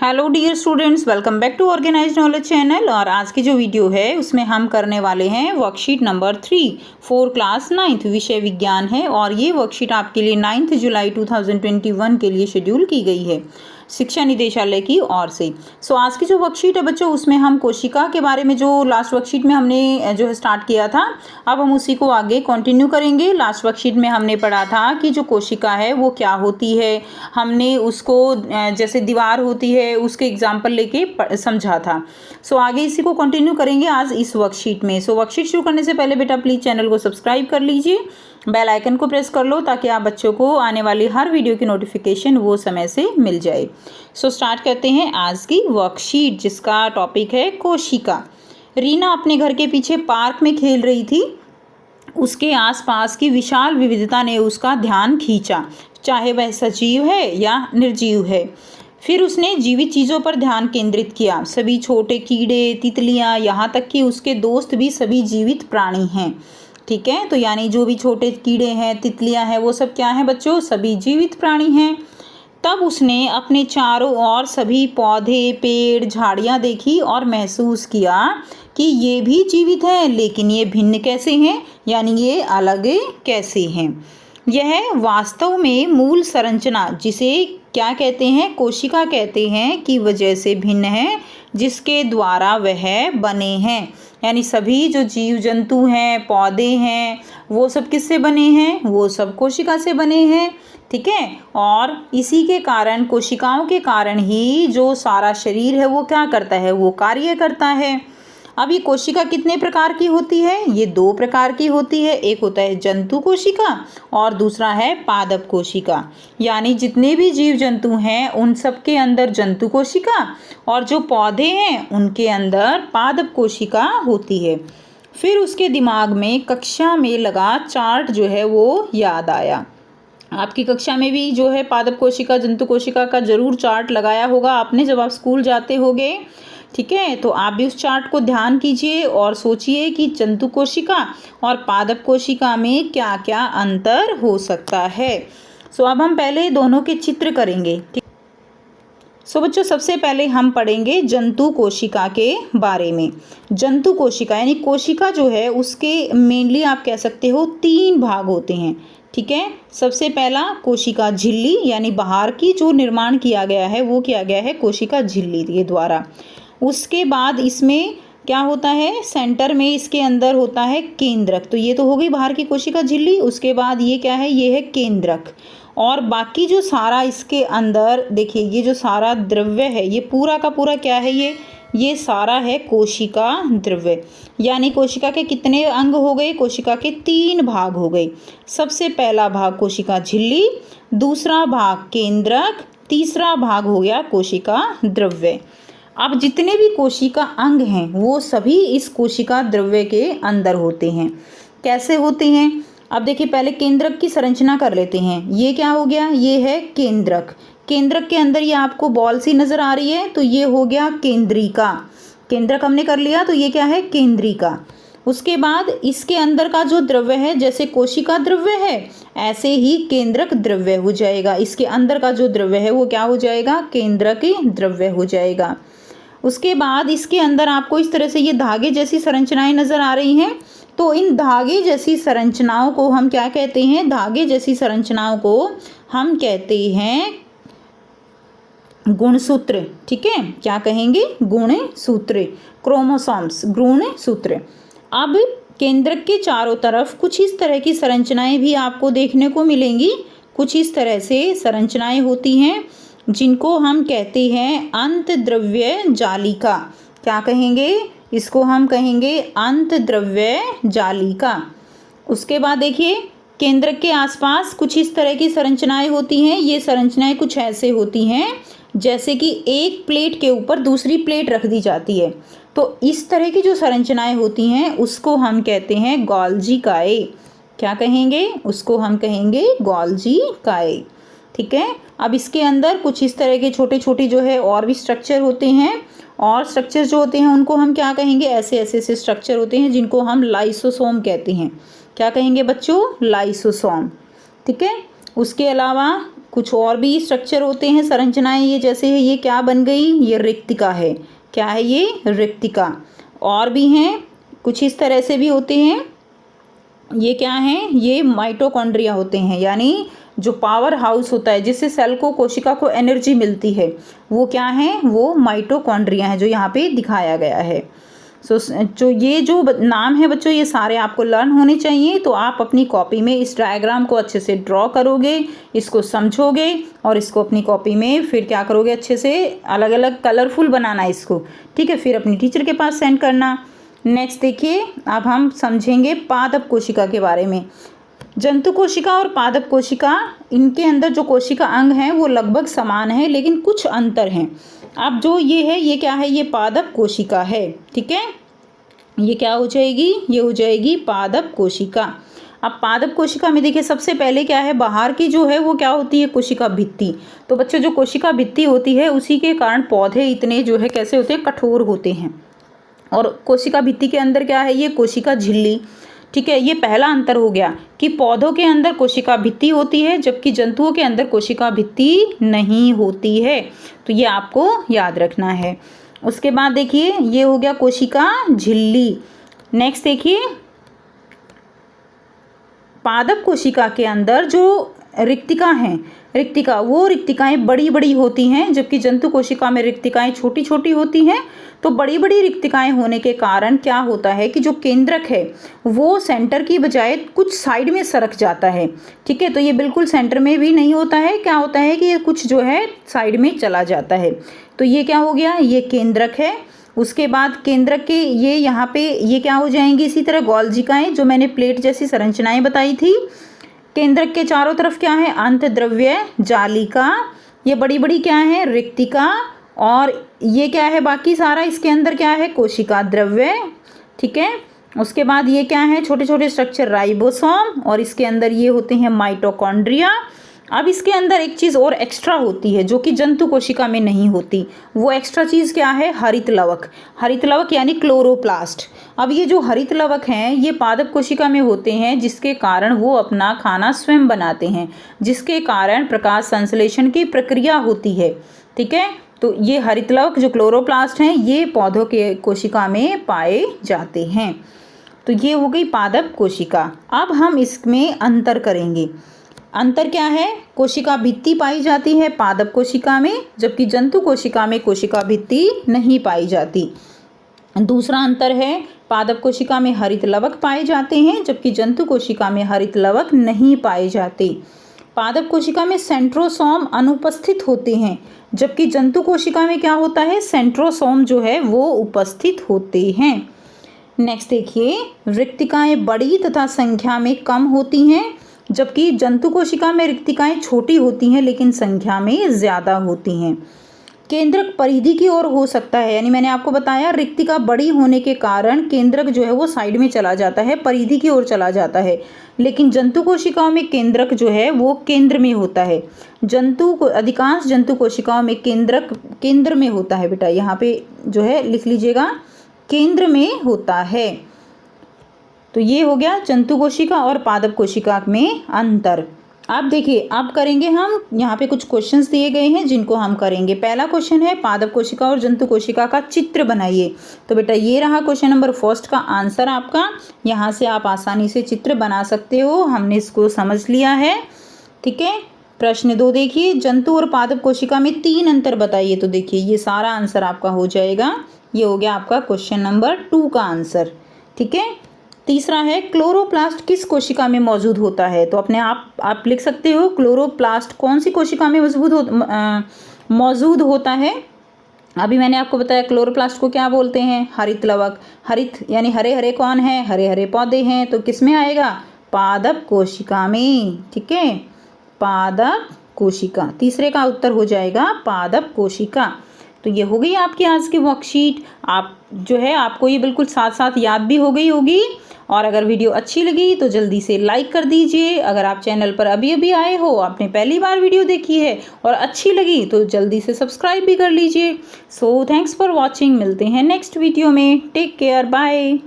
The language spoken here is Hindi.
Hello dear students, welcome back to organised knowledge channel. और आज की जो वीडियो है उसमें हम करने वाले हैं worksheet number 3 for class 9th, विषय विज्ञान है। और ये वर्कशीट आपके लिए 9 जुलाई 2021 के लिए शेड्यूल की गई है शिक्षा निदेशालय की ओर से। सो आज की जो वर्कशीट है बच्चों, उसमें हम कोशिका के बारे में, जो लास्ट वर्कशीट में हमने जो है स्टार्ट किया था, अब हम उसी को आगे कंटिन्यू करेंगे। लास्ट वर्कशीट में हमने पढ़ा था कि जो कोशिका है वो क्या होती है। हमने उसको जैसे दीवार होती है उसके एग्जाम्पल लेके समझा था। सो आगे इसी को कंटिन्यू करेंगे आज इस वर्कशीट में। सो वर्कशीट शुरू करने से पहले बेटा प्लीज़ चैनल को सब्सक्राइब कर लीजिए, बेल आइकन को प्रेस कर लो ताकि आप बच्चों को आने वाली हर वीडियो की नोटिफिकेशन वो समय से मिल जाए। सो स्टार्ट करते हैं आज की वर्कशीट, जिसका टॉपिक है कोशिका। रीना अपने घर के पीछे पार्क में खेल रही थी। उसके आसपास की विशाल विविधता ने उसका ध्यान खींचा, चाहे वह सजीव है या निर्जीव है। फिर उसने जीवित चीज़ों पर ध्यान केंद्रित किया। सभी छोटे कीड़े, तितलियाँ, यहाँ तक कि उसके दोस्त भी सभी जीवित प्राणी हैं। ठीक है, तो यानी जो भी छोटे कीड़े हैं, तितलियाँ हैं, वो सब क्या हैं बच्चों? सभी जीवित प्राणी हैं। तब उसने अपने चारों ओर सभी पौधे, पेड़, झाड़ियाँ देखी और महसूस किया कि ये भी जीवित हैं, लेकिन ये भिन्न कैसे हैं, यानी ये अलग कैसे हैं। यह वास्तव में मूल संरचना, जिसे क्या कहते हैं? कोशिका कहते हैं, की वजह से भिन्न है, जिसके द्वारा वह बने हैं। यानी सभी जो जीव जंतु हैं, पौधे हैं, वो सब किससे बने हैं? वो सब कोशिका से बने हैं। ठीक है, और इसी के कारण, कोशिकाओं के कारण ही जो सारा शरीर है वो क्या करता है? वो कार्य करता है। अब ये कोशिका कितने प्रकार की होती है? ये 2 प्रकार की होती है। एक होता है जंतु कोशिका और दूसरा है पादप कोशिका। यानी जितने भी जीव जंतु हैं उन सब के अंदर जंतु कोशिका, और जो पौधे हैं उनके अंदर पादप कोशिका होती है। फिर उसके दिमाग में कक्षा में लगा चार्ट जो है वो याद आया। आपकी कक्षा में भी जो है पादप कोशिका, जंतु कोशिका का जरूर चार्ट लगाया होगा आपने जब आप स्कूल जाते होगे। ठीक है, तो आप भी उस चार्ट को ध्यान कीजिए और सोचिए कि जंतु कोशिका और पादप कोशिका में क्या क्या अंतर हो सकता है। सो अब हम पहले दोनों के चित्र करेंगे। ठीक, सो बच्चों सबसे पहले हम पढ़ेंगे जंतु कोशिका के बारे में। जंतु कोशिका यानी कोशिका जो है उसके मेनली आप कह सकते हो 3 भाग होते हैं। ठीक है, सबसे पहला कोशिका झिल्ली, यानी बाहर की जो निर्माण किया गया है वो किया गया है कोशिका झिल्ली के द्वारा। उसके बाद इसमें क्या होता है? सेंटर में इसके अंदर होता है केंद्रक। तो ये तो हो गई बाहर की कोशिका झिल्ली। उसके बाद ये क्या है? ये है केंद्रक। और बाकी जो सारा इसके अंदर देखिए, ये जो सारा द्रव्य है ये पूरा का पूरा क्या है? ये सारा है कोशिका द्रव्य। यानी कोशिका के कितने अंग हो गए? कोशिका के 3 भाग हो गए। सबसे पहला भाग कोशिका झिल्ली, दूसरा भाग केंद्रक, तीसरा भाग हो गया कोशिका द्रव्य। अब जितने भी कोशिका अंग हैं वो सभी इस कोशिका द्रव्य के अंदर होते हैं। कैसे होते हैं? अब देखिए, पहले केंद्रक की संरचना कर लेते हैं। ये क्या हो गया? ये है केंद्रक। केंद्रक के अंदर ये आपको बॉल सी नज़र आ रही है, तो ये हो गया केंद्रिका। केंद्रक हमने कर लिया, तो ये क्या है? केंद्रिका। उसके बाद इसके अंदर का जो द्रव्य है, जैसे कोशिका द्रव्य है ऐसे ही केंद्रक द्रव्य हो जाएगा। इसके अंदर का जो द्रव्य है वो क्या हो जाएगा? केंद्रक द्रव्य हो जाएगा। उसके बाद इसके अंदर आपको इस तरह से ये धागे जैसी संरचनाएं नज़र आ रही हैं। तो इन धागे जैसी संरचनाओं को हम क्या कहते हैं? धागे जैसी संरचनाओं को हम कहते हैं गुणसूत्र। ठीक है, क्या कहेंगे? गुणसूत्र, क्रोमोसोम्स, गुणसूत्र। अब केंद्रक के चारों तरफ कुछ इस तरह की संरचनाएं भी आपको देखने को मिलेंगी। कुछ इस तरह से संरचनाएं होती हैं जिनको हम कहते हैं अंतद्रव्य जालिका। क्या कहेंगे? इसको हम कहेंगे अंतद्रव्य जालिका। उसके बाद देखिए, केंद्रक के आसपास कुछ इस तरह की संरचनाएं होती हैं। ये संरचनाएं कुछ ऐसे होती हैं जैसे कि एक प्लेट के ऊपर दूसरी प्लेट रख दी जाती है। तो इस तरह की जो संरचनाएं होती हैं उसको हम कहते हैं गोल्जी काय। क्या कहेंगे? उसको हम कहेंगे गोल्जी काय। ठीक है, अब इसके अंदर कुछ इस तरह के छोटे छोटे जो है और भी स्ट्रक्चर होते हैं, और स्ट्रक्चर जो होते हैं उनको हम क्या कहेंगे? ऐसे ऐसे स्ट्रक्चर होते हैं जिनको हम लाइसोसोम कहते हैं। क्या कहेंगे बच्चों? लाइसोसोम। ठीक है, उसके अलावा कुछ और भी स्ट्रक्चर होते हैं, संरचनाएं ये जैसे है, ये क्या बन गई, ये रिक्तिका है। क्या है ये, रिक्तिका। और भी हैं कुछ इस तरह से भी होते हैं, ये क्या हैं, ये माइटोकॉन्ड्रिया होते हैं, यानी जो पावर हाउस होता है जिससे सेल को, कोशिका को एनर्जी मिलती है, वो क्या है, वो माइटोकॉन्ड्रिया है, जो यहाँ पे दिखाया गया है। जो ये जो नाम है बच्चों, ये सारे आपको लर्न होने चाहिए। तो आप अपनी कॉपी में इस डायग्राम को अच्छे से ड्रॉ करोगे, इसको समझोगे और इसको अपनी कॉपी में फिर क्या करोगे, अच्छे से अलग अलग कलरफुल बनाना इसको, ठीक है। फिर अपनी टीचर के पास सेंड करना। नेक्स्ट देखिए, अब हम समझेंगे पादप कोशिका के बारे में। जंतु कोशिका और पादप कोशिका, इनके अंदर जो कोशिका अंग हैं वो लगभग समान है, लेकिन कुछ अंतर हैं। अब जो ये है, ये क्या है, ये पादप कोशिका है, ठीक है। ये क्या हो जाएगी, ये हो जाएगी पादप कोशिका। अब पादप कोशिका में देखिए सबसे पहले क्या है, बाहर की जो है वो क्या होती है, कोशिका भित्ति। तो बच्चों जो कोशिका भित्ति होती है, उसी के कारण पौधे इतने जो है कैसे होते हैं, कठोर होते हैं। और कोशिका भित्ति के अंदर क्या है, ये कोशिका झिल्ली, ठीक है। ये पहला अंतर हो गया कि पौधों के अंदर कोशिका भित्ति होती है, जबकि जंतुओं के अंदर कोशिका भित्ति नहीं होती है। तो ये आपको याद रखना है। उसके बाद देखिए, ये हो गया कोशिका झिल्ली। नेक्स्ट देखिए, पादप कोशिका के अंदर जो रिक्तिका हैं, वो रिक्तिकाएं बड़ी बड़ी होती हैं, जबकि जंतु कोशिका में रिक्तिकाएं छोटी छोटी होती हैं। तो बड़ी बड़ी रिक्तिकाएं होने के कारण क्या होता है कि जो केंद्रक है वो सेंटर की बजाय कुछ साइड में सरक जाता है, ठीक है। तो ये बिल्कुल सेंटर में भी नहीं होता है, क्या होता है कि ये कुछ जो है साइड में चला जाता है। तो ये क्या हो गया, ये केंद्रक है। उसके बाद केंद्रक के ये यहाँ पे ये क्या हो जाएंगी, इसी तरह गोल्जिकाएं, जो मैंने प्लेट जैसी संरचनाएं बताई थी। केंद्रक के चारों तरफ क्या है, अंतद्रव्य जालिका, ये बड़ी बड़ी क्या है, रिक्तिका। और ये क्या है, बाकी सारा इसके अंदर क्या है, कोशिका द्रव्य, ठीक है। उसके बाद ये क्या है, छोटे छोटे स्ट्रक्चर राइबोसोम, और इसके अंदर ये होते हैं माइटोकॉन्ड्रिया। अब इसके अंदर एक चीज़ और एक्स्ट्रा होती है जो कि जंतु कोशिका में नहीं होती। वो एक्स्ट्रा चीज़ क्या है, हरित लवक। हरित लवक यानी क्लोरोप्लास्ट। अब ये जो हरित लवक हैं ये पादप कोशिका में होते हैं, जिसके कारण वो अपना खाना स्वयं बनाते हैं, जिसके कारण प्रकाश संश्लेषण की प्रक्रिया होती है, ठीक है। तो ये हरित लवक जो क्लोरोप्लास्ट हैं ये पौधों के कोशिका में पाए जाते हैं। तो ये हो गई पादप कोशिका। अब हम इसमें अंतर करेंगे। अंतर क्या है, कोशिका भित्ति पाई जाती है पादप कोशिका में, जबकि जंतु कोशिका में कोशिका भित्ति नहीं पाई जाती। दूसरा अंतर है, पादप कोशिका में हरित लवक पाए जाते हैं, जबकि जंतु कोशिका में हरित लवक नहीं पाए जाते। पादप कोशिका में सेंट्रोसोम अनुपस्थित होते हैं, जबकि जंतु कोशिका में क्या होता है, सेंट्रोसोम जो है वो उपस्थित होते हैं। नेक्स्ट देखिए, रिक्तिकाएं बड़ी तथा संख्या में कम होती हैं, जबकि जंतु कोशिका में रिक्तिकाएं छोटी होती हैं लेकिन संख्या में ज़्यादा होती हैं। केंद्रक परिधि की ओर हो सकता है, यानी मैंने आपको बताया रिक्तिका बड़ी होने के कारण केंद्रक जो है वो साइड में चला जाता है, परिधि की ओर चला जाता है, लेकिन जंतु कोशिकाओं में केंद्रक जो है वो केंद्र में होता है। अधिकांश जंतु कोशिकाओं में केंद्रक केंद्र में होता है। बेटा यहाँ पे जो है लिख लीजिएगा, केंद्र में होता है। तो ये हो गया जंतु कोशिका और पादप कोशिका में अंतर। अब देखिए, अब करेंगे हम, यहाँ पे कुछ क्वेश्चंस दिए गए हैं जिनको हम करेंगे। पहला क्वेश्चन है, पादप कोशिका और जंतु कोशिका का चित्र बनाइए। तो बेटा ये रहा क्वेश्चन नंबर फर्स्ट का आंसर आपका। यहाँ से आप आसानी से चित्र बना सकते हो, हमने इसको समझ लिया है, ठीक है। प्रश्न 2 देखिए, जंतु और पादप कोशिका में 3 अंतर बताइए। तो देखिए ये सारा आंसर आपका हो जाएगा। ये हो गया आपका क्वेश्चन नंबर 2 का आंसर, ठीक है। तीसरा है, क्लोरोप्लास्ट किस कोशिका में मौजूद होता है। तो अपने आप लिख सकते हो, क्लोरोप्लास्ट कौन सी कोशिका में मौजूद होता है। अभी मैंने आपको बताया क्लोरोप्लास्ट को क्या बोलते हैं, हरित लवक। हरित यानी हरे हरे कौन है, हरे हरे पौधे हैं, तो किस में आएगा, पादप कोशिका में, ठीक है, पादप कोशिका। तीसरे का उत्तर हो जाएगा पादप कोशिका। तो ये हो गई आपकी आज की वर्कशीट। आप जो है आपको ये बिल्कुल साथ साथ याद भी हो गई होगी। और अगर वीडियो अच्छी लगी तो जल्दी से लाइक कर दीजिए। अगर आप चैनल पर अभी अभी आए हो, आपने पहली बार वीडियो देखी है और अच्छी लगी तो जल्दी से सब्सक्राइब भी कर लीजिए। So thanks for watching. मिलते हैं नेक्स्ट वीडियो में। Take care, bye.